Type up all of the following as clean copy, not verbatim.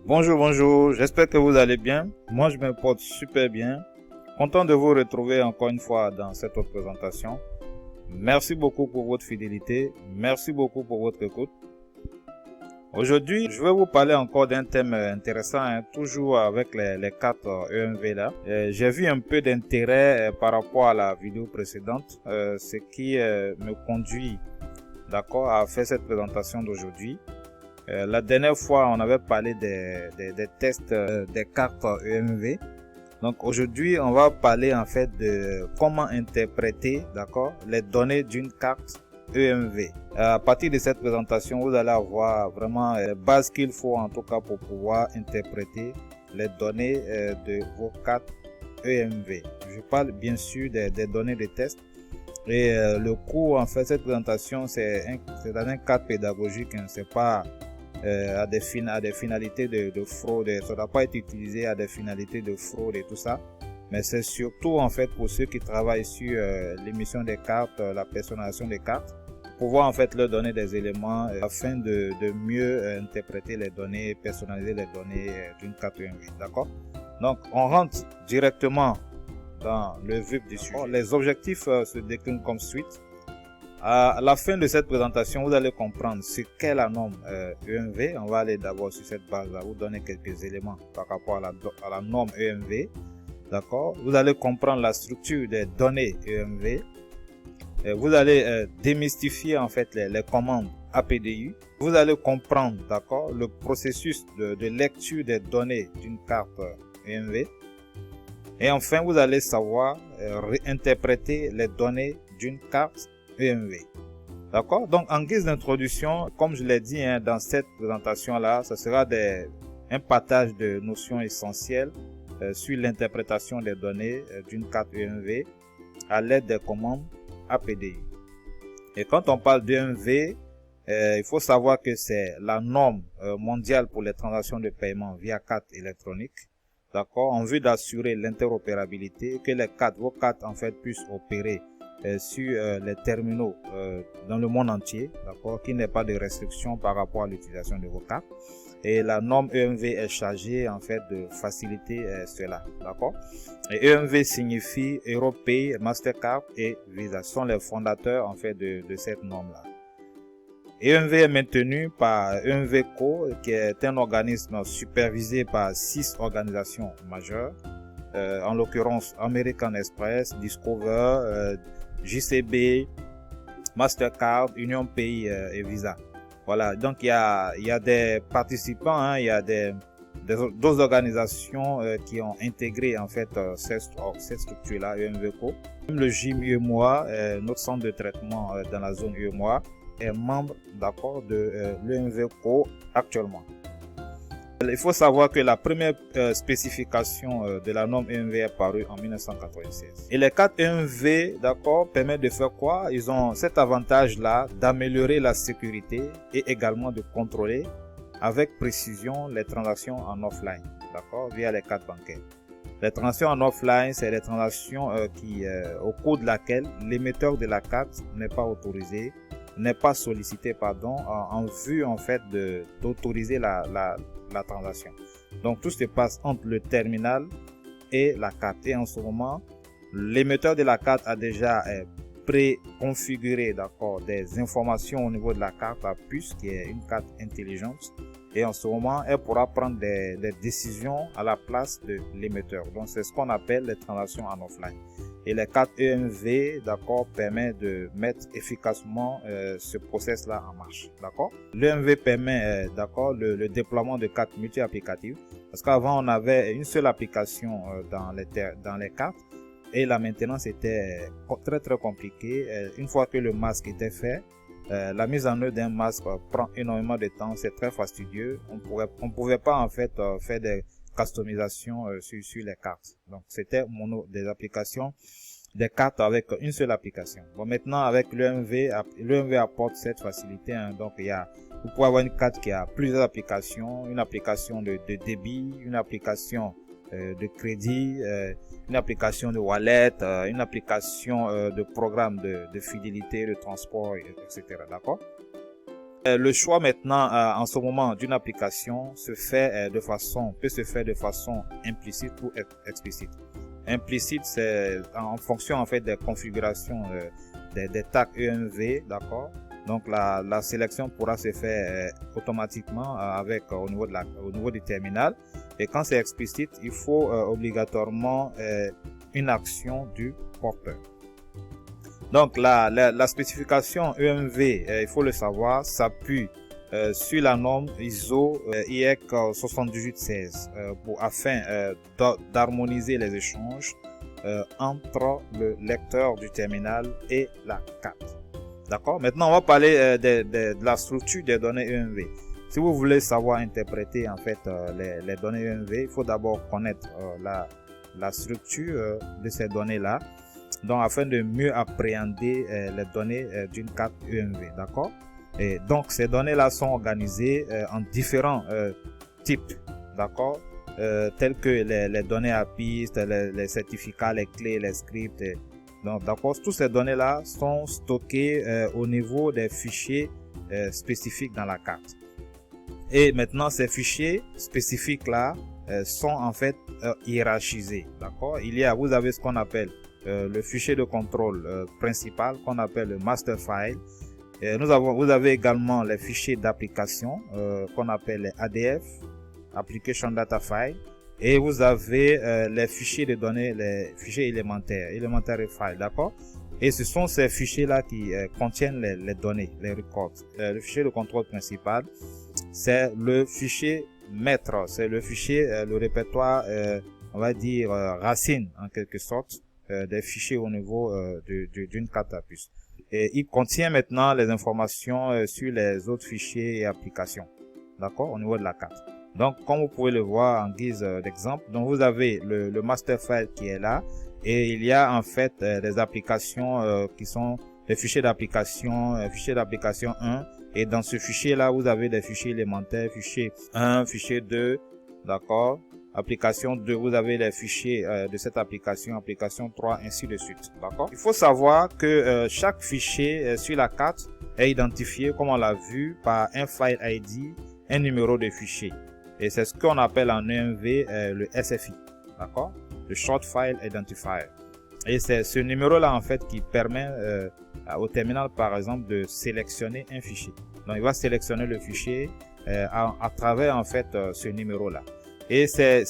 Bonjour, j'espère que vous allez bien. Moi, je me porte super bien. Content de vous retrouver encore une fois dans cette autre présentation. Merci beaucoup pour votre fidélité. Merci beaucoup pour votre écoute. Aujourd'hui, je vais vous parler encore d'un thème intéressant, toujours avec les cartes EMV là. J'ai vu un peu d'intérêt par rapport à la vidéo précédente, ce qui me conduit à faire cette présentation d'aujourd'hui. La dernière fois, on avait parlé des tests des cartes EMV. Donc aujourd'hui, on va parler en fait de comment interpréter, les données d'une carte EMV. À partir de cette présentation, vous allez avoir vraiment les bases qu'il faut en tout cas pour pouvoir interpréter les données de vos cartes EMV. Je parle bien sûr des données de test. Et le cours, en fait, cette présentation, c'est dans un cadre pédagogique, hein, c'est pas à des finalités de fraude. Ça ne doit pas être utilisé à des finalités de fraude et tout ça, mais c'est surtout en fait pour ceux qui travaillent sur l'émission des cartes, la personnalisation des cartes, pouvoir en fait leur donner des éléments afin de mieux interpréter les données, personnaliser les données d'une carte EMV. D'accord? Donc on rentre directement dans le vif du sujet. Les objectifs se déclinent comme suit. À la fin de cette présentation, vous allez comprendre ce qu'est la norme EMV. On va aller d'abord sur cette base-là, vous donner quelques éléments par rapport à la norme EMV. D'accord. Vous allez comprendre la structure des données EMV. Vous allez démystifier en fait les commandes APDU. Vous allez comprendre, le processus de lecture des données d'une carte EMV. Et enfin, vous allez savoir réinterpréter les données d'une carte EMV. D'accord? Donc, en guise d'introduction, comme je l'ai dit dans cette présentation-là, ce sera un partage de notions essentielles sur l'interprétation des données d'une carte EMV à l'aide des commandes APDU. Et quand on parle d'EMV, il faut savoir que c'est la norme mondiale pour les transactions de paiement via carte électronique. D'accord? En vue d'assurer l'interopérabilité, que vos cartes en fait puissent opérer sur les terminaux dans le monde entier, qu'il n'y ait pas de restrictions par rapport à l'utilisation de vos cartes. Et la norme EMV est chargée en fait de faciliter cela, d'accord. Et EMV signifie Europay, Mastercard et Visa, sont les fondateurs en fait de cette norme là. EMV est maintenu par EMV Co, qui est un organisme supervisé par 6 organisations majeures, en l'occurrence American Express, Discover, JCB, Mastercard, Union Pays et Visa. Voilà, donc il y a des participants, il y a d'autres organisations qui ont intégré en fait cette structure-là, EMVCO. Même le GIM UEMOA, notre centre de traitement dans la zone UEMOA, est membre de l'EMVCO actuellement. Il faut savoir que la première spécification de la norme EMV est parue en 1996. Et les cartes EMV, permettent de faire quoi? Ils ont cet avantage-là d'améliorer la sécurité et également de contrôler avec précision les transactions en offline, via les cartes bancaires. Les transactions en offline, c'est les transactions au cours de laquelle l'émetteur de la carte n'est pas autorisé, n'est pas sollicité, en vue en fait d'autoriser la transaction. Donc tout se passe entre le terminal et la carte. Et en ce moment, l'émetteur de la carte a déjà préconfiguré des informations au niveau de la carte à puce, qui est une carte intelligente. Et en ce moment, elle pourra prendre des décisions à la place de l'émetteur. Donc c'est ce qu'on appelle les transactions en offline. Et les cartes EMV, permet de mettre efficacement ce process-là en marche, L'EMV permet, le déploiement de cartes multi-applicatives, parce qu'avant on avait une seule application dans les cartes, et la maintenance était très compliquée. Une fois que le masque était fait, la mise en œuvre d'un masque prend énormément de temps, c'est très fastidieux. On pouvait pas en fait faire des customisation sur les cartes. Donc c'était des applications, des cartes avec une seule application. Bon, maintenant avec l'EMV apporte cette facilité, donc vous pouvez avoir une carte qui a plusieurs applications, une application de débit, une application de crédit, une application de wallet, une application de programme de fidélité, de transport, etc. D'accord? Le choix maintenant en ce moment d'une application peut se faire de façon implicite ou explicite. Implicite, c'est en fonction en fait des configurations des tags EMV, d'accord. Donc la sélection pourra se faire automatiquement au niveau du terminal. Et quand c'est explicite, il faut obligatoirement une action du porteur. Donc la spécification EMV, il faut le savoir, s'appuie sur la norme ISO IEC 7816 afin d'harmoniser les échanges entre le lecteur du terminal et la carte. D'accord. Maintenant, on va parler de la structure des données EMV. Si vous voulez savoir interpréter en fait les données EMV, il faut d'abord connaître la structure de ces données-là, donc afin de mieux appréhender les données d'une carte EMV. D'accord. Et donc ces données-là sont organisées en différents types, d'accord, tels que les données à piste, les certificats, les clés, les scripts. Donc, d'accord, toutes ces données-là sont stockées au niveau des fichiers spécifiques dans la carte. Et maintenant, ces fichiers spécifiques-là sont en fait hiérarchisés. D'accord. Vous avez ce qu'on appelle le fichier de contrôle principal, qu'on appelle le master file. Vous avez également les fichiers d'application qu'on appelle les ADF, Application Data File. Et vous avez les fichiers de données, les fichiers élémentaires file, d'accord. Et ce sont ces fichiers-là qui contiennent les données, les records. Le fichier de contrôle principal, c'est le fichier maître, c'est le fichier, le répertoire, on va dire racine en quelque sorte, des fichiers au niveau d'une carte à puce. Et il contient maintenant les informations sur les autres fichiers et applications, d'accord, au niveau de la carte. Donc, comme vous pouvez le voir en guise d'exemple, donc vous avez le master file qui est là, et il y a en fait des applications qui sont des fichiers d'application 1, et dans ce fichier là vous avez des fichiers élémentaires, fichier 1, fichier 2, d'accord, application 2, vous avez les fichiers de cette application 3, ainsi de suite, d'accord. Il faut savoir que chaque fichier sur la carte est identifié, comme on l'a vu, par un file ID, un numéro de fichier. Et c'est ce qu'on appelle en EMV le SFI, d'accord, le Short File Identifier. Et c'est ce numéro-là en fait qui permet au terminal par exemple de sélectionner un fichier. Donc il va sélectionner le fichier à travers en fait ce numéro-là. Et c'est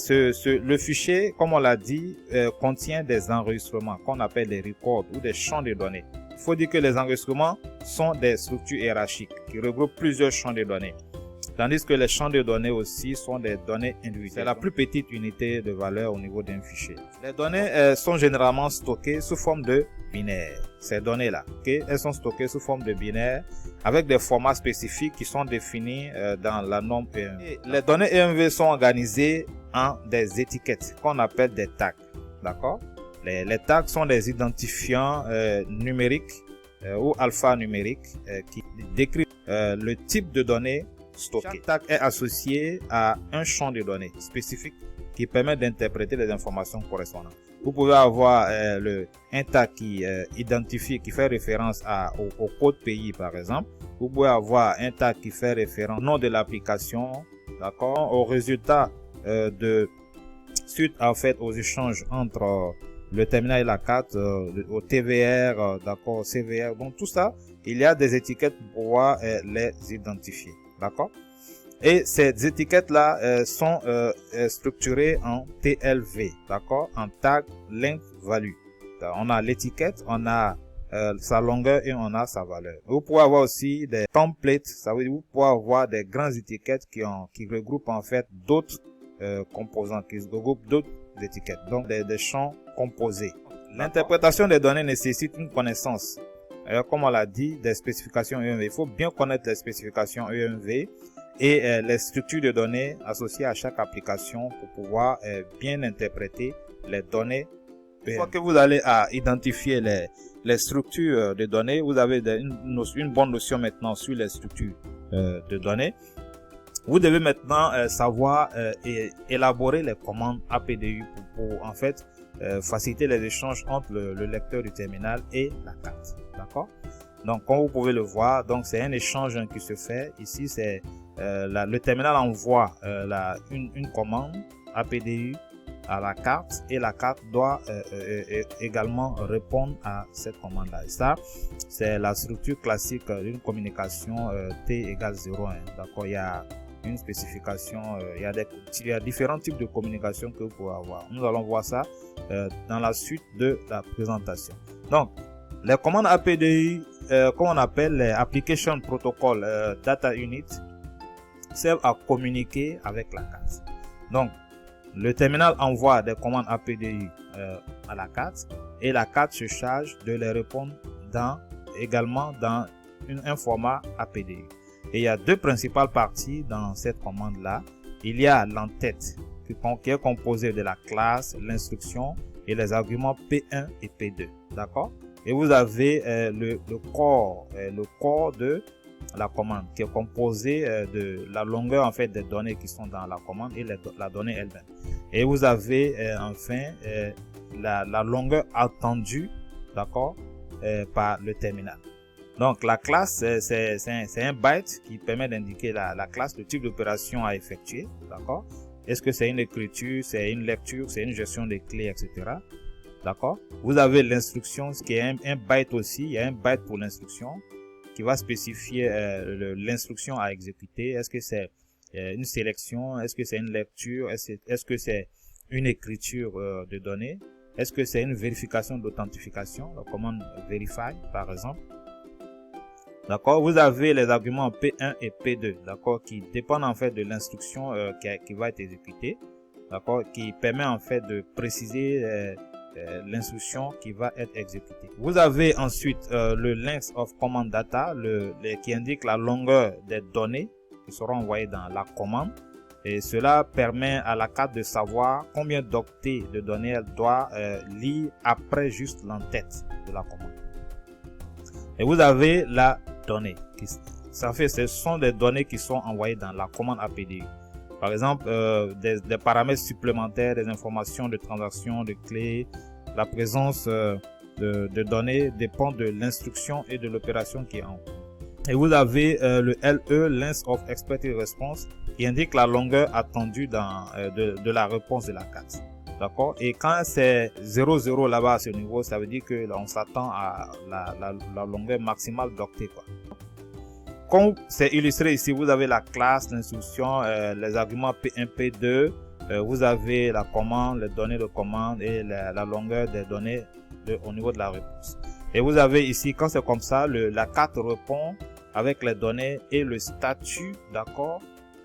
le fichier, comme on l'a dit, contient des enregistrements qu'on appelle des records ou des champs de données. Il faut dire que les enregistrements sont des structures hiérarchiques qui regroupent plusieurs champs de données. Tandis que les champs de données aussi sont des données individuelles. C'est la plus petite unité de valeur au niveau d'un fichier. Les données sont généralement stockées sous forme de binaire. Ces données-là, elles sont stockées sous forme de binaire avec des formats spécifiques qui sont définis dans la norme EMV. Et les données EMV sont organisées en des étiquettes qu'on appelle des tags. D'accord? Les tags sont des identifiants numériques ou alphanumériques qui décrivent le type de données stocké. Chaque tag est associé à un champ de données spécifique qui permet d'interpréter les informations correspondantes. Vous pouvez avoir un tag qui identifie, qui fait référence au code pays par exemple. Vous pouvez avoir un tag qui fait référence au nom de l'application, d'accord, au résultat suite en fait aux échanges entre le terminal et la carte, au TVR, d'accord, CVR. Donc tout ça, il y a des étiquettes pour pouvoir les identifier. D'accord. Et ces étiquettes-là sont structurées en TLV, d'accord, en tag length value. On a l'étiquette, on a sa longueur et on a sa valeur. Vous pouvez avoir aussi des templates, ça veut dire vous pouvez avoir des grandes étiquettes qui regroupent en fait d'autres composants, qui regroupent d'autres étiquettes, donc des champs composés. L'interprétation des données nécessite une connaissance. Alors, comme on l'a dit, des spécifications EMV. Il faut bien connaître les spécifications EMV et les structures de données associées à chaque application pour pouvoir bien interpréter les données. Une fois que vous allez identifier les structures de données, vous avez une bonne notion maintenant sur les structures de données. Vous devez maintenant savoir élaborer les commandes APDU pour en fait faciliter les échanges entre le lecteur du terminal et la carte. D'accord. Donc, comme vous pouvez le voir, donc c'est un échange qui se fait. Ici, c'est le terminal envoie une commande APDU à la carte et la carte doit également répondre à cette commande-là. Et ça, c'est la structure classique d'une communication T égale 0,1. D'accord, il y a une spécification, il y a différents types de communication que vous pouvez avoir. Nous allons voir ça dans la suite de la présentation. Donc, les commandes APDI, comme on appelle les Application Protocol Data Unit, servent à communiquer avec la carte. Donc, le terminal envoie des commandes APDI à la carte et la carte se charge de les répondre également dans un format APDI. Et il y a deux principales parties dans cette commande-là. Il y a l'entête qui est composée de la classe, l'instruction et les arguments P1 et P2. D'accord? Et vous avez le corps de la commande qui est composé de la longueur en fait des données qui sont dans la commande et la donnée elle-même. Et vous avez enfin la longueur attendue, d'accord, par le terminal. Donc la classe, c'est un byte qui permet d'indiquer la classe, le type d'opération à effectuer, d'accord. Est-ce que c'est une écriture, c'est une lecture, c'est une gestion des clés, etc. D'accord. Vous avez l'instruction, ce qui est un byte aussi. Il y a un byte pour l'instruction qui va spécifier l'instruction à exécuter. Est-ce que c'est une sélection? Est-ce que c'est une lecture? Est-ce que c'est une écriture de données? Est-ce que c'est une vérification d'authentification? La commande verify, par exemple. D'accord. Vous avez les arguments P1 et P2, d'accord, qui dépendent en fait de l'instruction qui va être exécutée, d'accord, qui permet en fait de préciser l'instruction qui va être exécutée. Vous avez ensuite le length of command data, qui indique la longueur des données qui seront envoyées dans la commande. Et cela permet à la carte de savoir combien d'octets de données elle doit lire après juste l'entête de la commande. Et vous avez la donnée. Ce sont des données qui sont envoyées dans la commande APDU. Par exemple, des paramètres supplémentaires, des informations de transaction, de clés. La présence de données dépend de l'instruction et de l'opération qui est en cours. Et vous avez le LE, Length of Expected Response, qui indique la longueur attendue de la réponse de la carte. D'accord? Et quand c'est 0,0 là-bas à ce niveau, ça veut dire que on s'attend à la longueur maximale d'octets, quoi. Comme c'est illustré ici, vous avez la classe, l'instruction, les arguments P1, P2, vous avez la commande, les données de commande et la longueur des données au niveau de la réponse. Et vous avez ici, quand c'est comme ça, la carte répond avec les données et le statut, d'accord,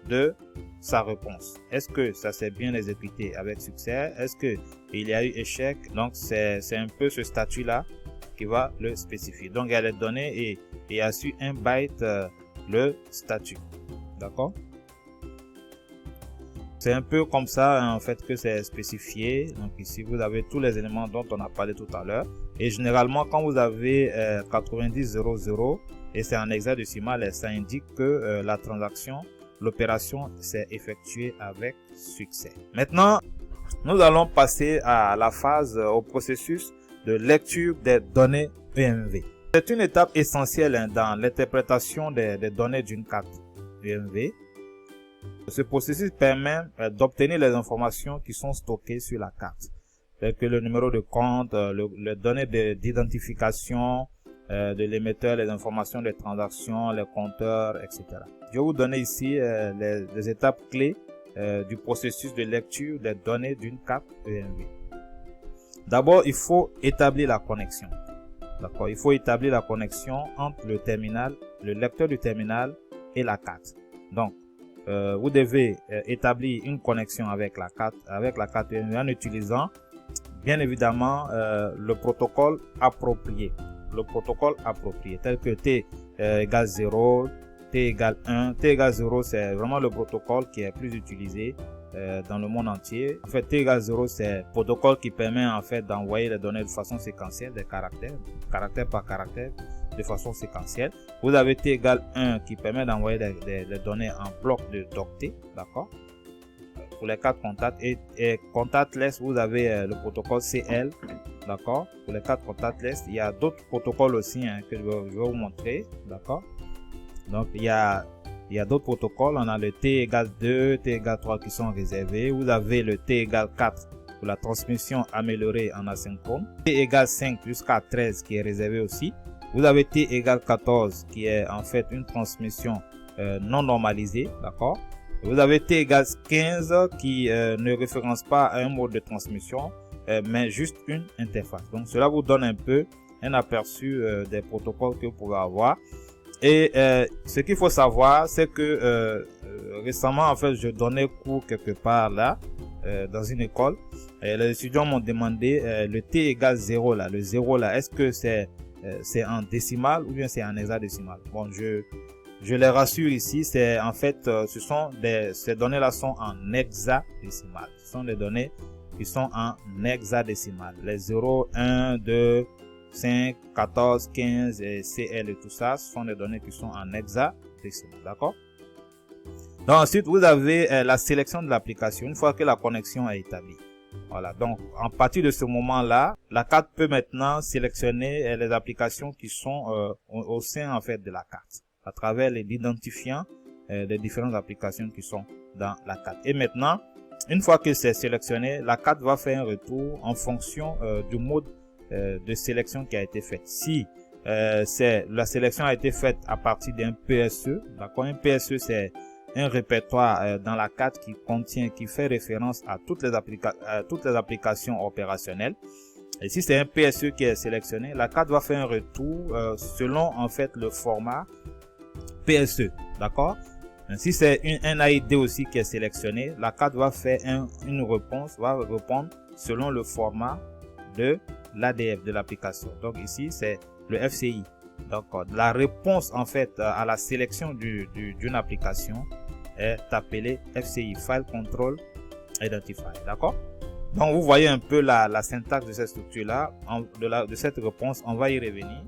de sa réponse. Est-ce que ça s'est bien exécuté avec succès? Est-ce que il y a eu échec? Donc c'est un peu ce statut là qui va le spécifier. Donc il y a les données et il y a su un byte le statut. D'accord? C'est un peu comme ça en fait que c'est spécifié. Donc ici vous avez tous les éléments dont on a parlé tout à l'heure. Et généralement quand vous avez 9000 et c'est en hexadécimal, ça indique que la transaction, l'opération s'est effectuée avec succès. Maintenant, nous allons passer à la phase, au processus de lecture des données EMV. C'est une étape essentielle dans l'interprétation des données d'une carte EMV. Ce processus permet d'obtenir les informations qui sont stockées sur la carte, telles que le numéro de compte, les données d'identification de l'émetteur, les informations des transactions, les compteurs, etc. Je vais vous donner ici les étapes clés du processus de lecture des données d'une carte EMV. D'abord, il faut établir la connexion. D'accord, il faut établir la connexion entre le terminal, le lecteur du terminal et la carte. Donc, vous devez établir une connexion avec la carte EMV en utilisant bien évidemment le protocole approprié. Le protocole approprié tel que T égale 0, T égale 1. T égale 0, c'est vraiment le protocole qui est plus utilisé dans le monde entier. En fait, T égale 0, c'est le protocole qui permet en fait d'envoyer les données de façon séquentielle, des caractères par caractère, de façon séquentielle. Vous avez T égale 1 qui permet d'envoyer des données en bloc d'octets, d'accord, pour les 4 contacts. Et contactless, vous avez le protocole CL d'accord, pour les 4 contactless. Il y a d'autres protocoles aussi hein, que je vais vous montrer, d'accord. Donc il y a d'autres protocoles. On a le T égale 2, T égale 3 qui sont réservés. Vous avez le T égale 4 pour la transmission améliorée en asynchrone. T égale 5 jusqu'à 13 qui est réservé aussi. Vous avez T égale 14 qui est en fait une transmission non normalisée, d'accord. Vous avez T égale 15 qui ne référence pas à un mode de transmission, mais juste une interface. Donc cela vous donne un peu un aperçu des protocoles que vous pouvez avoir. Et ce qu'il faut savoir, c'est que récemment, en fait, je donnais cours quelque part là, dans une école. Et les étudiants m'ont demandé le T égale 0 là. Le 0 là, est-ce que c'est en décimal ou bien c'est en hexadécimal? Bon, je les rassure ici, c'est en fait, ces données là sont en hexadécimal. Ce sont des données qui sont en hexadécimal. Les 0, 1, 2, 5, 14, 15 et CL et tout ça, ce sont des données qui sont en hexadécimal, d'accord. Donc ensuite, vous avez la sélection de l'application une fois que la connexion est établie. Voilà, donc à partir de ce moment-là, la carte peut maintenant sélectionner les applications qui sont au sein en fait de la carte, à travers l'identifiant des différentes applications qui sont dans la carte. Et maintenant, une fois que c'est sélectionné, la carte va faire un retour en fonction du mode de sélection qui a été faite. Si la sélection a été faite à partir d'un PSE, d'accord, un PSE c'est un répertoire dans la carte qui fait référence à toutes les applications opérationnelles. Et si c'est un PSE qui est sélectionné, la carte va faire un retour selon en fait le format PSE, d'accord. Si c'est un AID aussi qui est sélectionné, la carte va faire va répondre selon le format de l'ADF de l'application. Donc ici c'est le FCI. Donc la réponse en fait à la sélection d'une application est appelée FCI, File Control Identifier, d'accord. Donc vous voyez un peu la syntaxe de cette structure là, de cette réponse. On va y revenir.